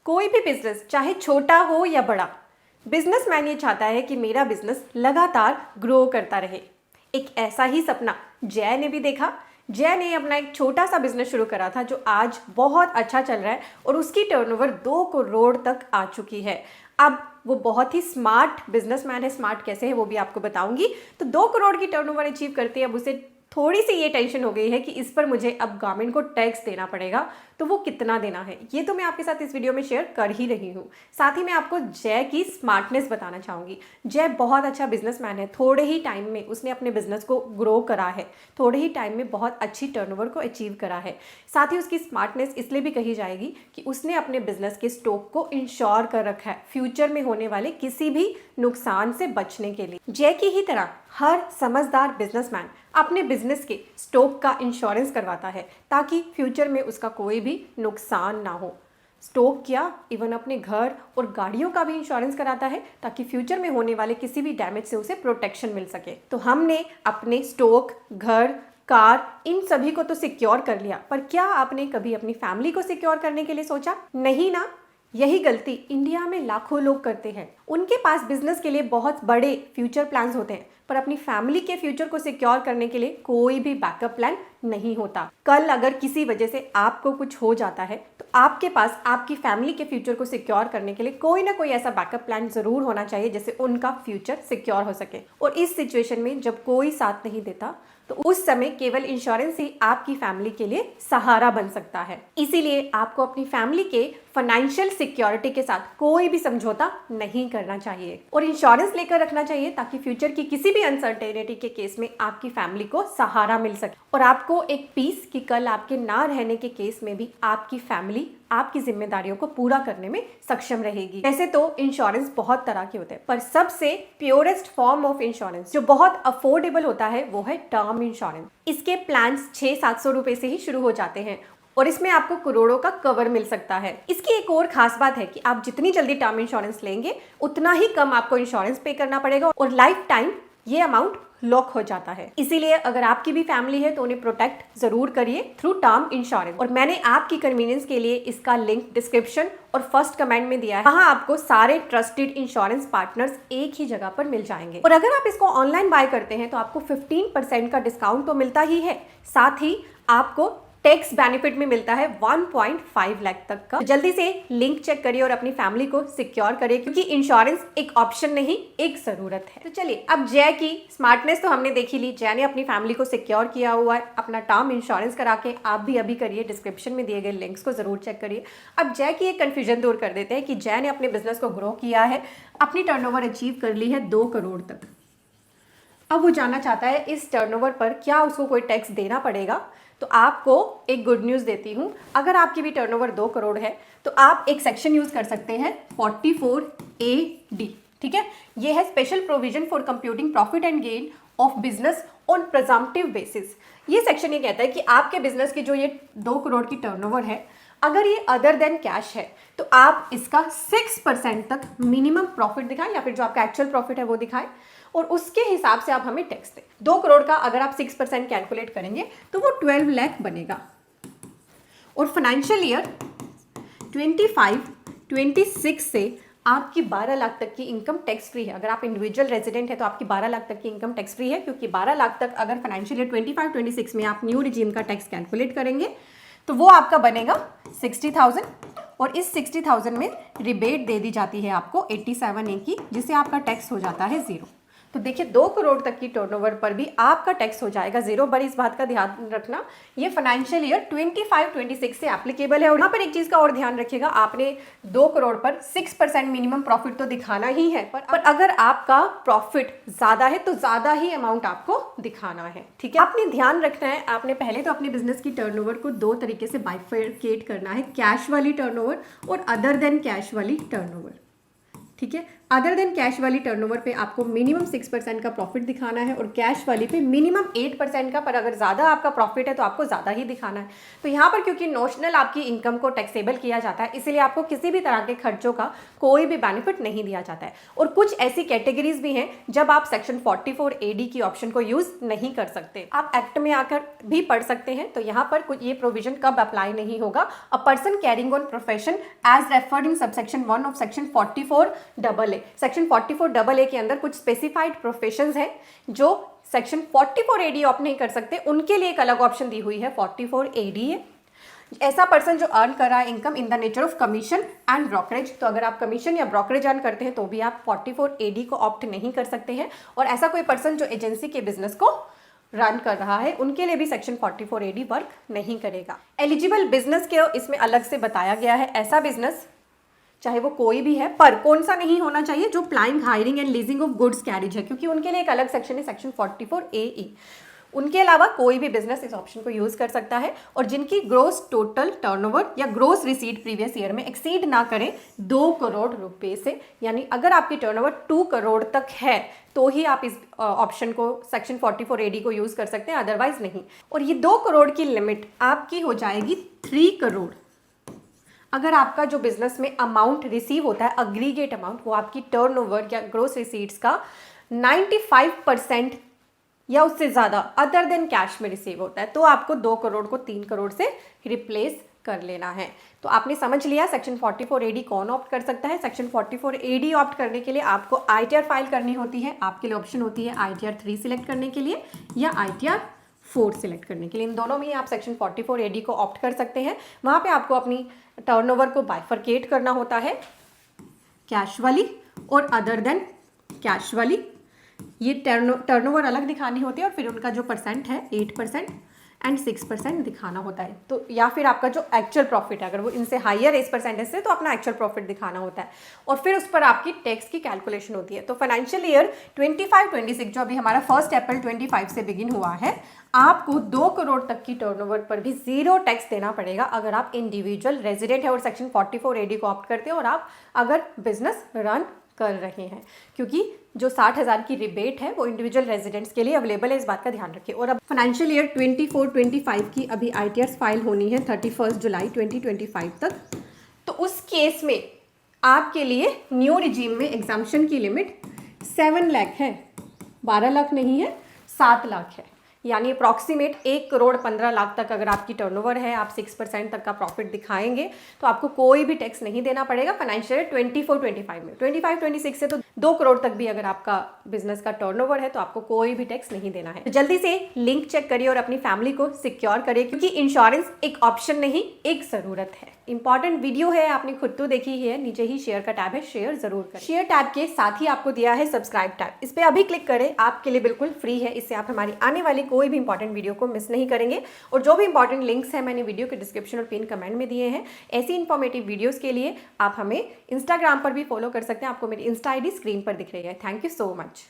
कोई भी बिजनेस चाहे छोटा हो या बड़ा, बिजनेसमैन ये चाहता है कि मेरा बिजनेस लगातार ग्रो करता रहे। एक ऐसा ही सपना जय ने भी देखा। जय ने अपना एक छोटा सा बिजनेस शुरू करा था जो आज बहुत अच्छा चल रहा है और उसकी टर्नओवर 2 करोड़ तक आ चुकी है। अब वो बहुत ही स्मार्ट बिजनेसमैन है। स्मार्ट कैसे है वो भी आपको बताऊंगी। तो 2 करोड़ की टर्नओवर अचीव करते ही अब उसे थोड़ी सी ये टेंशन हो गई है कि इस पर मुझे अब गवर्नमेंट को टैक्स देना पड़ेगा। तो वो कितना देना है ये तो मैं आपके साथ इस वीडियो में शेयर कर ही रही हूँ। साथ ही मैं आपको जय की स्मार्टनेस बताना चाहूँगी। जय बहुत अच्छा बिजनेसमैन है। थोड़े ही टाइम में उसने अपने बिजनेस को ग्रो करा है। थोड़े ही टाइम में बहुत अच्छी टर्नओवर को अचीव करा है। साथ ही उसकी स्मार्टनेस इसलिए भी कही जाएगी कि उसने अपने बिजनेस के स्टॉक को इंश्योर कर रखा है फ्यूचर में होने वाले किसी भी नुकसान से बचने के लिए। जय की ही तरह हर समझदार बिजनेसमैन अपने बिजनेस के स्टॉक का इंश्योरेंस करवाता है ताकि फ्यूचर में उसका कोई भी नुकसान ना हो। स्टॉक क्या, इवन अपने घर और गाड़ियों का भी इंश्योरेंस कराता है ताकि फ्यूचर में होने वाले किसी भी डैमेज से उसे प्रोटेक्शन मिल सके। तो हमने अपने स्टॉक, घर, कार इन सभी को तो सिक्योर कर लिया, पर क्या आपने कभी अपनी फैमिली को सिक्योर करने के लिए सोचा? नहीं ना। यही गलती इंडिया में लाखों लोग करते हैं। उनके पास बिजनेस के लिए बहुत बड़े फ्यूचर प्लान्स होते हैं, पर अपनी फैमिली के फ्यूचर को सिक्योर करने के लिए कोई भी बैकअप प्लान नहीं होता। कल अगर किसी वजह से आपको कुछ हो जाता है तो आपके पास आपकी फैमिली के फ्यूचर को सिक्योर करने के लिए कोई ना कोई ऐसा बैकअप प्लान जरूर होना चाहिए जिससे उनका फ्यूचर सिक्योर हो सके। और इस सिचुएशन में जब कोई साथ नहीं देता तो उस समय केवल इंश्योरेंस ही आपकी फैमिली के लिए सहारा बन सकता है। इसीलिए आपको अपनी फैमिली के फाइनेंशियल सिक्योरिटी के साथ कोई भी समझौता नहीं करना चाहिए और इंश्योरेंस लेकर रखना चाहिए ताकि फ्यूचर की किसी भी अनसर्टेनिटी के केस में आपकी फैमिली को सहारा मिल सके और आपको एक पीस कि कल आपके ना रहने के केस में भी आपकी फैमिली आपकी जिम्मेदारियों को पूरा करने में सक्षम रहेगी। वैसे तो इंश्योरेंस बहुत तरह के होते हैं, पर सबसे प्योरेस्ट फॉर्म ऑफ इंश्योरेंस जो बहुत अफोर्डेबल होता है वो है टर्म इंश्योरेंस। इसके प्लान्स 600-700 रुपए से ही शुरू हो जाते हैं और इसमें आपको करोड़ों का कवर मिल सकता है। इसकी एक और खास बात है कि आप जितनी जल्दी टर्म इंश्योरेंस लेंगे उतना ही कम आपको इंश्योरेंस पे करना पड़ेगा और लाइफ टाइम ये अमाउंट लॉक हो जाता है। इसीलिए अगर आपकी भी फैमिली है तो उन्हें प्रोटेक्ट जरूर करिए थ्रू टर्म इंश्योरेंस। और मैंने आपकी कन्वीनियंस के लिए इसका लिंक डिस्क्रिप्शन और फर्स्ट कमेंट में दिया है। वहां आपको सारे ट्रस्टेड इंश्योरेंस पार्टनर्स एक ही जगह पर मिल जाएंगे। और अगर आप इसको ऑनलाइन बाय करते हैं तो आपको 15% का डिस्काउंट तो मिलता ही है, साथ ही आपको टैक्स बेनिफिट में मिलता है 1.5 लाख तक का। जल्दी से लिंक चेक करिए और अपनी फैमिली को सिक्योर करिए क्योंकि इंश्योरेंस एक ऑप्शन नहीं एक जरूरत है। तो चलिए अब जय की स्मार्टनेस तो हमने देखी ली। जय ने अपनी फैमिली को सिक्योर किया हुआ है अपना टर्म इंश्योरेंस करा के। आप भी अभी करिए, डिस्क्रिप्शन में दिए गए लिंक्स को जरूर चेक करिए। अब जय की एक कंफ्यूजन दूर कर देते हैं कि जय ने अपने बिजनेस को ग्रो किया है, अपनी टर्नओवर अचीव कर ली है 2 करोड़ तक। अब वो जानना चाहता है इस टर्नओवर पर क्या उसको कोई टैक्स देना पड़ेगा। तो आपको एक गुड न्यूज़ देती हूँ। अगर आपकी भी टर्नओवर 2 करोड़ है तो आप एक सेक्शन यूज़ कर सकते हैं 44AD। ठीक है, ये है special provision for computing profit and gain of business on presumptive basis. ये सेक्शन ये कहता है कि आपके बिजनेस की जो ये 2 करोड़ की टर्नओवर है, अगर ये अदर देन कैश है तो आप इसका 6% तक मिनिमम प्रॉफिट दिखाएं या फिर जो आपका एक्चुअल प्रॉफिट है वो दिखाएं और उसके हिसाब से आप हमें टैक्स दें। 2 करोड़ का अगर आप 6% कैलकुलेट करेंगे तो वो 12 लाख बनेगा। और फाइनेंशियल ईयर 25-26 से आपकी 12 लाख तक की इनकम टैक्स फ्री है। अगर आप इंडिविजुअल रेजिडेंट है तो आपकी 12 लाख तक की इनकम टैक्स फ्री है, क्योंकि 12 लाख तक अगर फाइनेंशियल ईयर 25-26 में आप न्यू रिजीम का टैक्स कैलकुलेट करेंगे तो वो आपका बनेगा 60,000 और इस 60,000 में रिबेट दे दी जाती है आपको 87A की, जिससे आपका टैक्स हो जाता है 0। तो देखिए 2 करोड़ तक की टर्नओवर पर भी आपका टैक्स हो जाएगा 0। पर इस बात का ध्यान रखना ये फाइनेंशियल ईयर 25-26 से एप्लीकेबल है। और यहाँ पर एक चीज़ का और ध्यान रखिएगा, आपने 2 करोड़ पर 6% मिनिमम प्रॉफिट तो दिखाना ही है, पर अगर आपका प्रॉफिट ज़्यादा है तो ज़्यादा ही अमाउंट आपको दिखाना है। ठीक है, आपने ध्यान रखना है। आपने पहले तो अपने बिजनेस की टर्नओवर को 2 तरीके से बाइफरकेट करना है, कैश वाली टर्नओवर और अदर देन कैश वाली टर्नओवर। ठीक है। अदर देन कैश वाली टर्नओवर पे आपको मिनिमम 6% का प्रॉफिट दिखाना है और कैश वाली पे मिनिमम 8% का, पर अगर ज़्यादा आपका प्रॉफिट है तो आपको ज़्यादा ही दिखाना है। तो यहाँ पर क्योंकि नोशनल आपकी इनकम को टैक्सेबल किया जाता है, इसीलिए आपको किसी भी तरह के खर्चों का कोई भी बेनिफिट नहीं दिया जाता है। और कुछ ऐसी कैटेगरीज भी हैं जब आप सेक्शन 44 AD की ऑप्शन को यूज़ नहीं कर सकते। आप एक्ट में आकर भी पढ़ सकते हैं, तो यहाँ पर कुछ ये प्रोविजन कब अप्लाई नहीं होगा। A person carrying on profession as referred in subsection 1 of section 44AA। Section 44AA के अंदर कुछ स्पेसिफाइड प्रोफेशंस हैं जो सेक्शन 44 AD ऑप्ट नहीं कर सकते, उनके लिए एक अलग ऑप्शन दी हुई है, 44 AD है। ऐसा पर्सन जो अर्न कर रहा है income in the nature of commission and brokerage, तो अगर आप कमीशन या ब्रोकरेज अर्न करते हैं तो भी आप 44 AD को ऑप्ट नहीं कर सकते हैं। और ऐसा कोई पर्सन जो एजेंसी के बिजनेस को रन कर रहा है, उनके लिए भी सेक्शन 44 AD वर्क नहीं करेगा। एलिजिबल बिजनेस के इसमें अलग से बताया गया है, ऐसा बिजनेस चाहे वो कोई भी है, पर कौन सा नहीं होना चाहिए, जो plying, hiring and leasing of goods carriage है, क्योंकि उनके लिए एक अलग सेक्शन है, सेक्शन 44 AE। उनके अलावा कोई भी बिजनेस इस ऑप्शन को यूज कर सकता है और जिनकी ग्रोस टोटल टर्नओवर या ग्रोस रिसीट प्रीवियस ईयर में एक्सीड ना करें 2 करोड़ रुपए से, यानी अगर आपकी टर्नओवर 2 करोड़ तक है तो ही आप इस ऑप्शन को सेक्शन 44 AD को यूज कर सकते हैं, अदरवाइज नहीं। और ये 2 करोड़ की लिमिट आपकी हो जाएगी 3 करोड़ अगर आपका जो बिजनेस में अमाउंट रिसीव होता है, अग्रीगेट अमाउंट, वो आपकी टर्नओवर या ग्रोस रिसीट्स का 95% या उससे ज़्यादा अदर देन कैश में रिसीव होता है, तो आपको 2 करोड़ को 3 करोड़ से रिप्लेस कर लेना है। तो आपने समझ लिया सेक्शन 44 AD कौन ऑप्ट कर सकता है। सेक्शन 44 AD ऑप्ट करने के लिए आपको ITR फाइल करनी होती है। आपके लिए ऑप्शन होती है ITR 3 सिलेक्ट करने के लिए या ITR 4 सिलेक्ट करने के लिए। इन दोनों में आप सेक्शन 44 AD को ऑप्ट कर सकते हैं। वहाँ पे आपको अपनी टर्नओवर को बाइफरकेट करना होता है, कैश वाली और अदर देन कैश वाली, ये टर्नओवर अलग दिखानी होती है और फिर उनका जो परसेंट है 8% एंड 6% दिखाना होता है। तो या फिर आपका जो एक्चुअल प्रॉफिट है, अगर वो इनसे हाइयर इस परसेंटेज से, तो अपना एक्चुअल प्रॉफिट दिखाना होता है और फिर उस पर आपकी टैक्स की कैलकुलेशन होती है। तो फाइनेंशियल ईयर 25-26 जो अभी हमारा 1 अप्रैल 25 से बिगिन हुआ है, आपको 2 करोड़ तक की टर्नओवर पर भी 0 टैक्स देना पड़ेगा अगर आप इंडिविजुअल रेजिडेंट है और सेक्शन 44 AD को ऑप्ट करते हैं और आप अगर बिजनेस रन कर रहे हैं, क्योंकि जो 60,000 की रिबेट है वो इंडिविजुअल रेजिडेंट्स के लिए अवेलेबल है, इस बात का ध्यान रखिए। और अब फाइनेंशियल ईयर 24-25 की अभी ITRs फाइल होनी है 31 जुलाई 2025 तक। तो उस केस में आपके लिए न्यू रिजीम में एग्जाम्पशन की लिमिट 7 लाख है, 12 लाख नहीं है, 7 लाख है, यानी अप्रॉक्सीमेट 1 करोड़ 15 लाख तक अगर आपकी टर्नओवर है, आप 6% तक का प्रॉफिट दिखाएंगे तो आपको कोई भी टैक्स नहीं देना पड़ेगा फाइनेंशियल ईयर 24-25 में। 25-26 से तो 2 करोड़ तक भी अगर आपका बिजनेस का टर्नओवर है तो आपको कोई भी टैक्स नहीं देना है। तो जल्दी से लिंक चेक करिए और अपनी फैमिली को सिक्योर करिए, क्योंकि इंश्योरेंस एक ऑप्शन नहीं, एक ज़रूरत है। इंपॉर्टेंट वीडियो है, आपने खुद तो देखी ही है, नीचे ही शेयर का टैब है, शेयर जरूर करें। शेयर टैब के साथ ही आपको दिया है सब्सक्राइब टैब, इस पर अभी क्लिक करें, आपके लिए बिल्कुल फ्री है। इससे आप हमारी आने वाली कोई भी इंपॉर्टेंट वीडियो को मिस नहीं करेंगे। और जो भी इंपॉर्टेंट लिंक्स हैं मैंने वीडियो के डिस्क्रिप्शन और पिन कमेंट में दिए हैं। ऐसी इंफॉर्मेटिव वीडियोस के लिए आप हमें इंस्टाग्राम पर भी फॉलो कर सकते हैं, आपको मेरी इंस्टा ID स्क्रीन पर दिख रही है। Thank you so much.